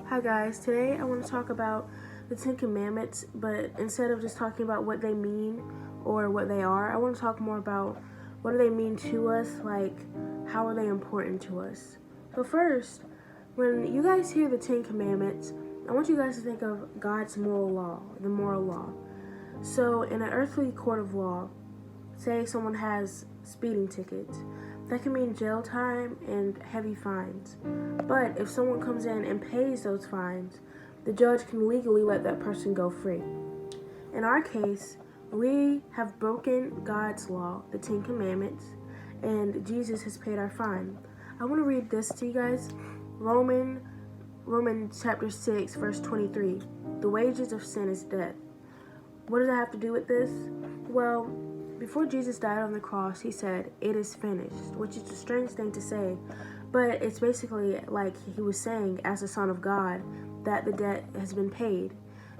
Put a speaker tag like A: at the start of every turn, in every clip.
A: Hi guys, today I want to talk about the Ten Commandments, but instead of just talking about what they mean or what they are, I want to talk more about what do they mean to us, like how are they important to us. So first, when you guys hear the Ten Commandments, I want you guys to think of God's moral law, the moral law. So in an earthly court of law, say someone has speeding tickets, that can mean jail time and heavy fines. But if someone comes in and pays those fines, the judge can legally let that person go free. In our case, we have broken God's law, the Ten Commandments, and Jesus has paid our fine. I want to read this to you guys. Romans chapter 6, verse 23. The wages of sin is death. What does that have to do with this? Well, before Jesus died on the cross, he said, "It is finished," which is a strange thing to say, but it's basically like he was saying, as the Son of God, that the debt has been paid.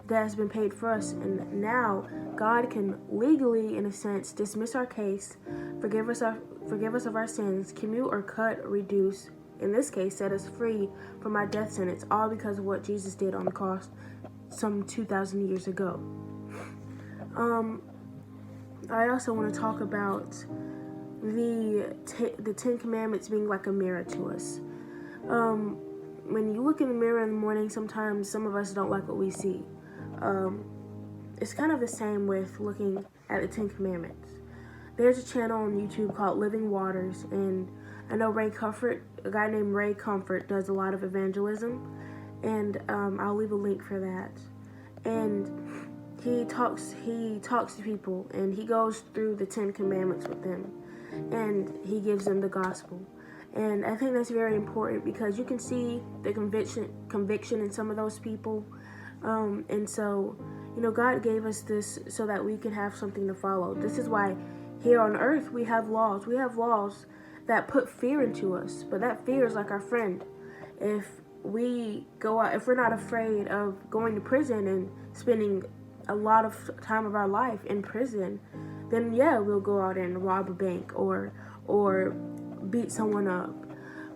A: The debt has been paid for us, and now God can legally, in a sense, dismiss our case, forgive us of our sins, commute or cut or reduce, in this case, set us free from our death sentence, all because of what Jesus did on the cross some 2,000 years ago. I also want to talk about the Ten Commandments being like a mirror to us. When you look in the mirror in the morning, sometimes some of us don't like what we see. It's kind of the same with looking at the Ten Commandments. There's a channel on YouTube called Living Waters, and I know a guy named Ray Comfort, does a lot of evangelism, and I'll leave a link for that. And he talks to people, and he goes through the Ten Commandments with them, and he gives them the gospel. And I think that's very important because you can see the conviction in some of those people. And so, God gave us this so that we can have something to follow. This is why here on earth we have laws. We have laws that put fear into us, but that fear is like our friend. If we're not afraid of going to prison and spending a lot of time of our life in prison, then yeah, we'll go out and rob a bank or beat someone up.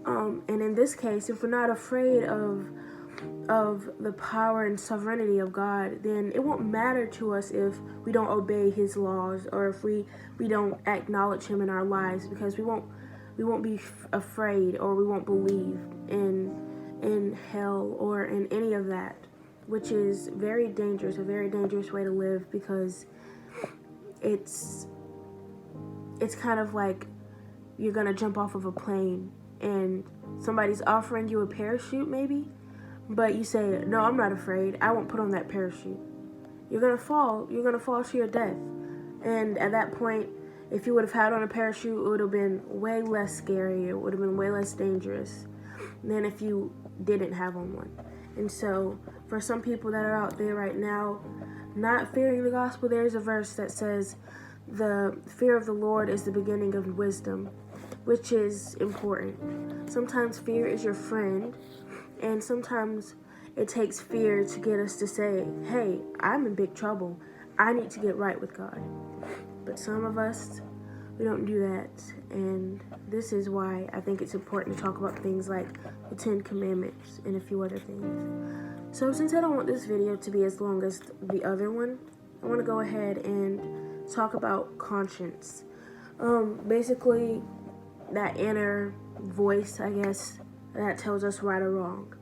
A: And in this case, if we're not afraid of the power and sovereignty of God, then it won't matter to us if we don't obey His laws or if we don't acknowledge Him in our lives, because we won't be afraid, or we won't believe in hell or in any of that, which is a very dangerous way to live, because it's kind of like you're gonna jump off of a plane and somebody's offering you a parachute maybe, but you say, "No, I'm not afraid. I won't put on that parachute." You're gonna fall to your death. And at that point, if you would have had on a parachute, it would have been way less scary. It would have been way less dangerous than if you didn't have on one. And so, for some people that are out there right now not fearing the gospel, there's a verse that says, "The fear of the Lord is the beginning of wisdom," which is important. Sometimes fear is your friend, and sometimes it takes fear to get us to say, "Hey, I'm in big trouble. I need to get right with God." But some of us, we don't do that, and this is why I think it's important to talk about things like the Ten Commandments and a few other things. So since I don't want this video to be as long as the other one, I want to go ahead and talk about conscience. Basically, that inner voice, I guess, that tells us right or wrong.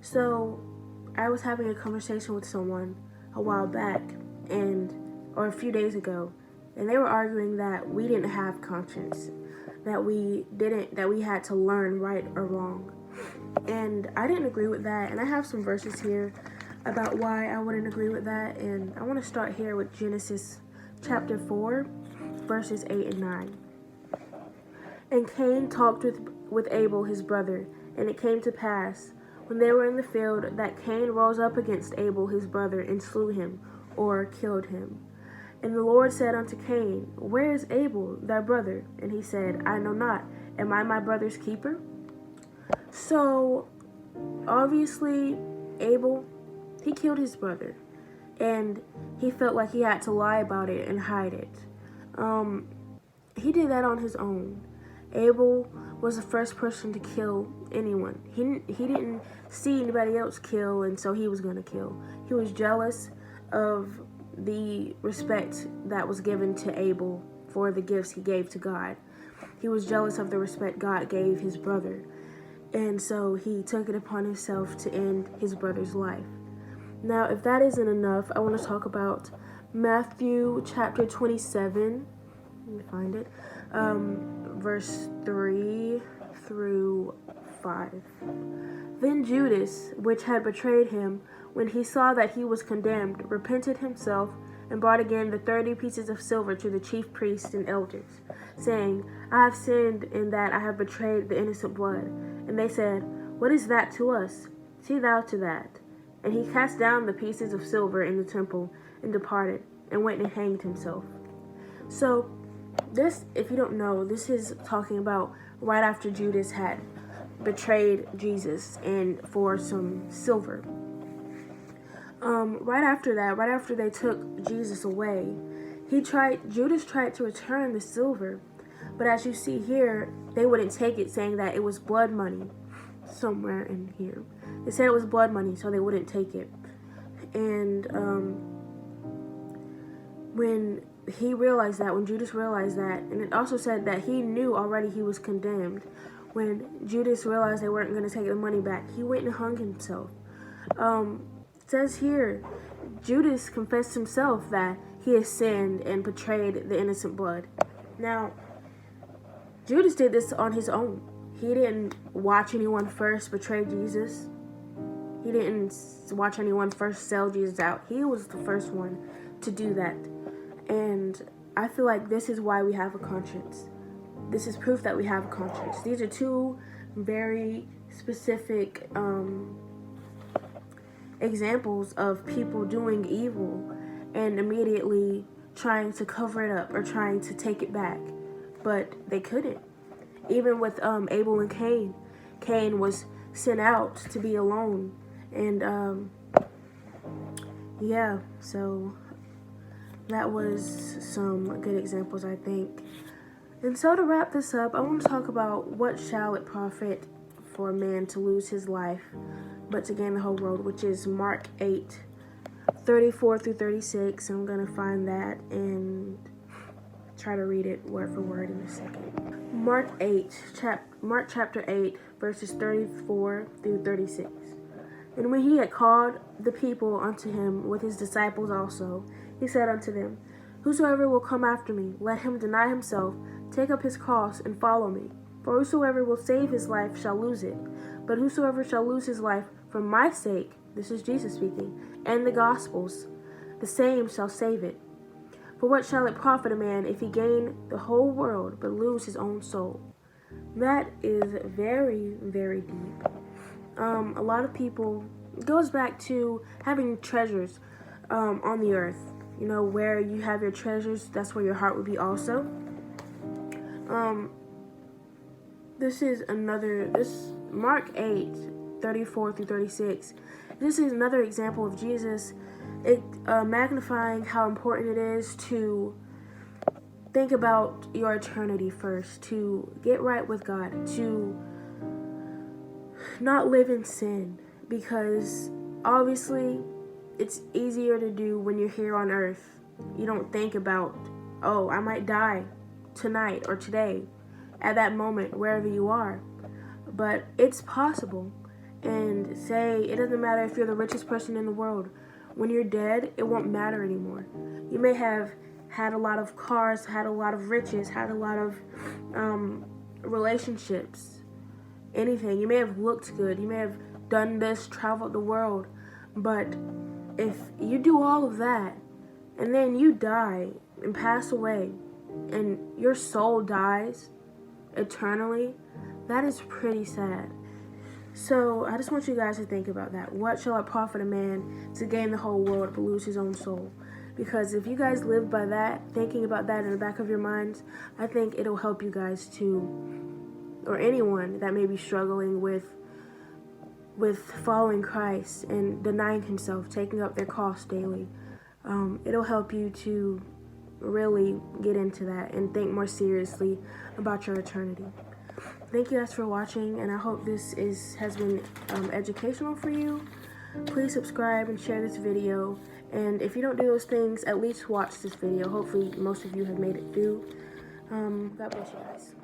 A: So I was having a conversation with someone a while back, or a few days ago, and they were arguing that we didn't have conscience, that we had to learn right or wrong. And I didn't agree with that, and I have some verses here about why I wouldn't agree with that, and I want to start here with Genesis chapter 4, verses 8 and 9. "And Cain talked with Abel his brother, and it came to pass, when they were in the field, that Cain rose up against Abel his brother, and slew him," or killed him. "And the Lord said unto Cain, Where is Abel thy brother? And he said, I know not. Am I my brother's keeper?" So, obviously, Abel, he killed his brother, and he felt like he had to lie about it and hide it. He did that on his own. Abel was the first person to kill anyone. He didn't see anybody else kill, and so he was going to kill. He was jealous of the respect that was given to Abel for the gifts he gave to God. He was jealous of the respect God gave his brother, and so he took it upon himself to end his brother's life. Now, if that isn't enough, I want to talk about Matthew chapter 27. Let me find it. Verse 3 through 5. Then Judas, which had betrayed him, when he saw that he was condemned, repented himself and brought again the 30 pieces of silver to the chief priests and elders, saying, I have sinned in that I have betrayed the innocent blood. And they said, What is that to us? See thou to that. And he cast down the pieces of silver in the temple and departed, and went and hanged himself. So, this, if you don't know, this is talking about right after Judas had betrayed Jesus and for some silver. Right after that, right after they took Jesus away, Judas tried to return the silver, but as you see here, they wouldn't take it, saying that it was blood money. Somewhere in here, they said it was blood money, so they wouldn't take it. And when Judas realized that, and it also said that he knew already he was condemned. When Judas realized they weren't going to take the money back, he went and hung himself. It says here, Judas confessed himself that he has sinned and betrayed the innocent blood. Now, Judas did this on his own. He didn't watch anyone first betray Jesus. He didn't watch anyone first sell Jesus out. He was the first one to do that. And I feel like this is why we have a conscience. This is proof that we have a conscience. These are two very specific examples of people doing evil and immediately trying to cover it up or trying to take it back. But they couldn't. Even with Abel and Cain. Cain was sent out to be alone. And yeah, so that was some good examples, I think. And so to wrap this up, I want to talk about what shall it profit for a man to lose his life, but to gain the whole world, which is Mark 8:34 through 36. I'm going to find that and try to read it word for word in a second. Mark chapter 8, verses 34 through 36. And when he had called the people unto him with his disciples also, he said unto them, Whosoever will come after me, let him deny himself, take up his cross, and follow me. For whosoever will save his life shall lose it. But whosoever shall lose his life for my sake, this is Jesus speaking, and the gospel's, the same shall save it. For what shall it profit a man if he gain the whole world but lose his own soul? That is very, very deep. A lot of people, it goes back to having treasures on the earth. You know, where you have your treasures, that's where your heart would be also. This Mark 8:34 through 36. This is another example of Jesus magnifying how important it is to think about your eternity first, to get right with God, to not live in sin, because obviously it's easier to do when you're here on earth. You don't think about, oh, I might die tonight or today, at that moment, wherever you are. But it's possible. And say, it doesn't matter if you're the richest person in the world. When you're dead, it won't matter anymore. You may have had a lot of cars, had a lot of riches, had a lot of relationships, anything. You may have looked good. You may have done this, traveled the world. But if you do all of that, and then you die and pass away, and your soul dies eternally, that is pretty sad. So I just want you guys to think about that. What shall it profit a man to gain the whole world but lose his own soul? Because if you guys live by that, thinking about that in the back of your minds, I think it'll help you guys to, or anyone that may be struggling with following Christ and denying himself, taking up their cross daily. It'll help you to really get into that and think more seriously about your eternity. thank you guys for watching, and I hope this has been educational for you. Please subscribe and share this video, and if you don't do those things, at least watch this video. Hopefully most of you have made it through. God bless you guys.